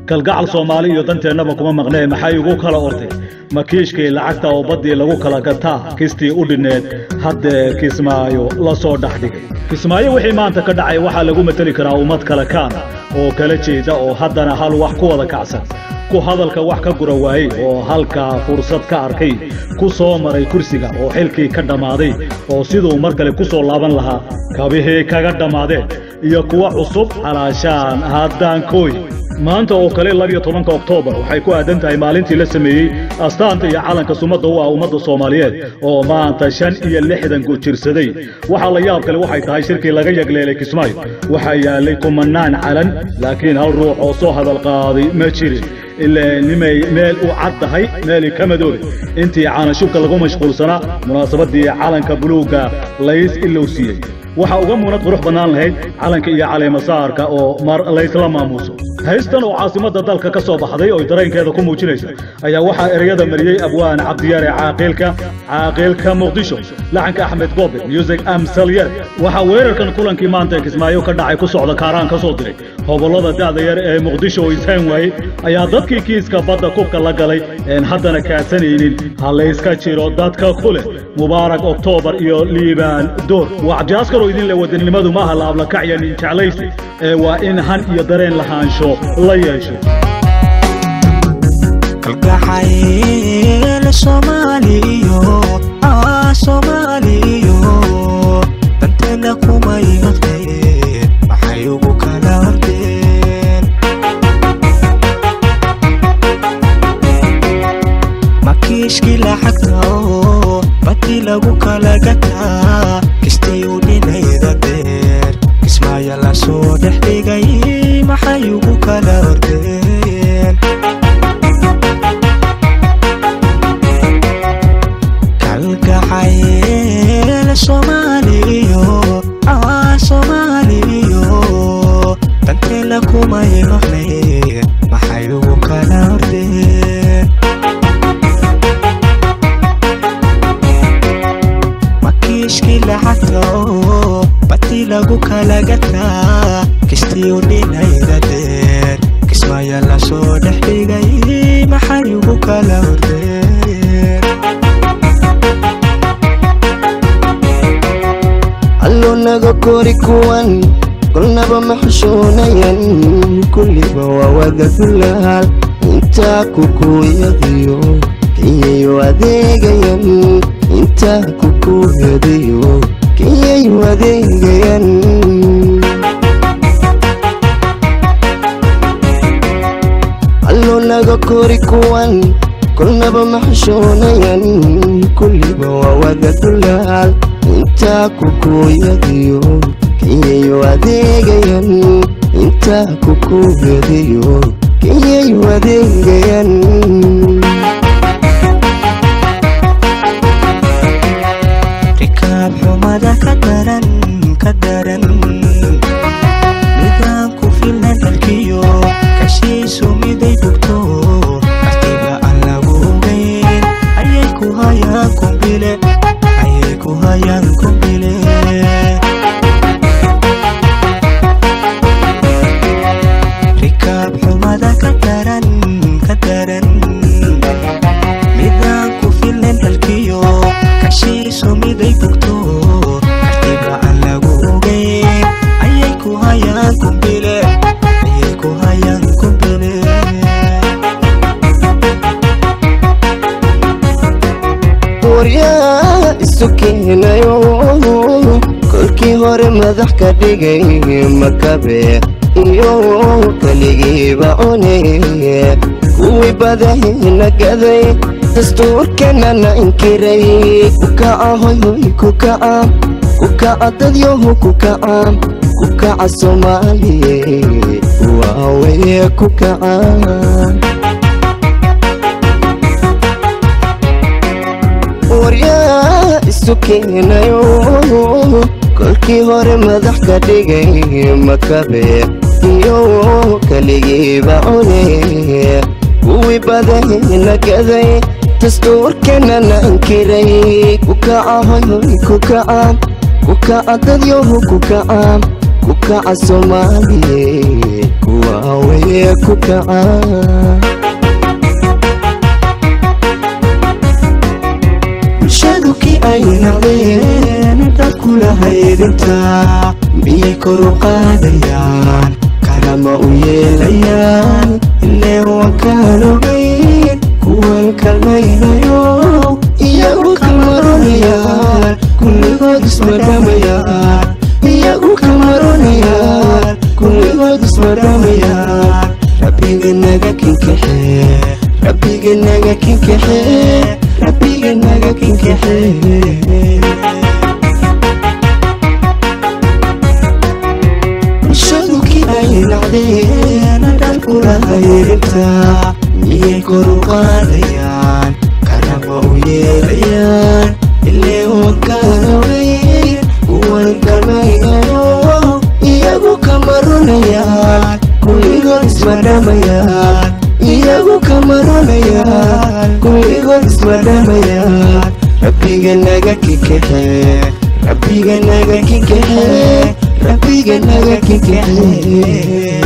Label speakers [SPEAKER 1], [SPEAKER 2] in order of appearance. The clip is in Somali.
[SPEAKER 1] kalgacal somali iyo danteena kuma maqnee maxay ugu kala ortay makiishkii lacagta oo badii lagu kala gataa kistii u dhineed hadda ksimayo la soo dhaxdigay ksimayo wixii maanta ka dhacay waxa lagu matali karaa ummad kala kaan oo kala jeeda oo haddana hal wax ku wada kacsan ku hadalka wax ka gura waayay oo halka fursad ka arkay ku soo maray kursiga oo xilkii ka dhamaaday oo sidoo mar kale ku soo laaban lahaa kabihii kaga dhamaadeen iyo kuwa cusub halaashaan haddaan kooy maanta oo kale 12 Oktoobar waxay ku aadan tahay maalintii la sameeyay astaanta iyo calanka sumadda waa ummadda Soomaaliyeed oo maanta 65 ku jirsaday waxa la yaab kale waxay tahay shirkii laga yagleelay Ksimayo waxa yaalay kumanaan calan laakiin hal ruux oo soo hadal qaaday ma jirin ilaa nimay meel u caddahay meel kamadood intii caana shubka lagu mashquulsanaa munaasabadii calanka buluuga lays ilowsiyay waxa uga muunad qurux banaan lahayd calanka iyo caleema saarka oo mar la isla maamuuso haystan oo caasimada dalka ka soo baxday oo dareenkeeda ku muujinaysa ayaa waxa ereyada mariyay abwaan cabdiyaare caaqilka muqdisho lacanka axmed goobe music amsaliyar waxa weerarkan kulankii maanta Ksimayo ka dhacay ku socda kaaraan ka soo diray hobolada da'da yar ee muqdisho oo isaan waayay ayaa dadkii kiiska badda kubka la galay in haddana kaasanaynin hal iska jiro dadka kule mubaarak Oktoobar iyo liibaan door wacjaaskaro idin la wadanimadu ma aha laabla kacyan jeclaysi waa in han iyo dareen lahaansho la yeesho
[SPEAKER 2] kalgacal somaliyo danteena kuma maqnee maxay ugu kala ordeen makiishkii lacagta oo badii lagu kala gataa kistii u dhinayda beer Ksimayo la soo dhaxdigay maxay ugu kala ordeen kalgacal somaliyo danteena kuma maqnee maxay ugu kala ordeen makiishkii lacagta oo badii lagu kala gataa kistii u dhinayda beer Ksimayo la soo dhaxdigay maxay ugu kala ordeen
[SPEAKER 3] allo naga kori kuwan qolnaba maxshuunayan kulliba waa wada dulaal inta ku kuyadiyo kiyayo adeegayan inta ku kuyadiyo kiyayo adeegayan allo naga kori kuwan qolnaba maxshuunayan kulliba waa wada dulaal inta ku kuyadiyo kiyayo adeegayan inta ku kuyadiyo kiyayo adeegayan
[SPEAKER 2] rikaab xumada ka daran midaan ku filan dalkiyo kashiisu miday bugto martiba aan lagu ogeyn ayay ku hayaan kumbile rikaab xumada ka daran midaan ku filan dalkiyo kashiisu miday bugto martiba aan lagu ogeyn ayay ku hayaan kumbile
[SPEAKER 3] waryaa isu keenayo kolkii hore madax ka dhigay makabe iyo kaligiiba cunee kuwii badahina gaday dastuurkanana inkiray kukaca hoyhoy kukaca dadyoho kukaca Soomaaliye waaweye kukaca waryaa isu keenayo kolkii hore madax ka dhigay makabe iyo kaligiiba cunee kuwii badahina gaday dastuurkanana inkiray kukaca hoyhoy kukaca dadyoho kukaca Soomaaliye kuwa waye ku kacaa bulshadukii ay naqdeen dadkula haydintaa miyay kor u qaadayaan karama u yeelayaan ilee waan kaan ogayn kuwan kalmaynayo iyagu kamaronayaan kulligood isma dhamayaan iyagu kamaronayaan kulligood isma dhamayaan rabbiga naga kinkaxee rabbiga naga kinkaxee rabbiga naga kinkaxee bulshadukii ay nacdeen dalkula haydintaa miyay kor u qaadayaan karama u yeelayaan ilee wankaan ogayn kuwan kalmaynayo iyagu kamaronayaan kulligood isma dhamayaan iyagu kamaronayaan kulligood isma dhamayaan rabbiga naga kinkaxee rabbiga naga kinkaxee rabbiga naga kinkaxee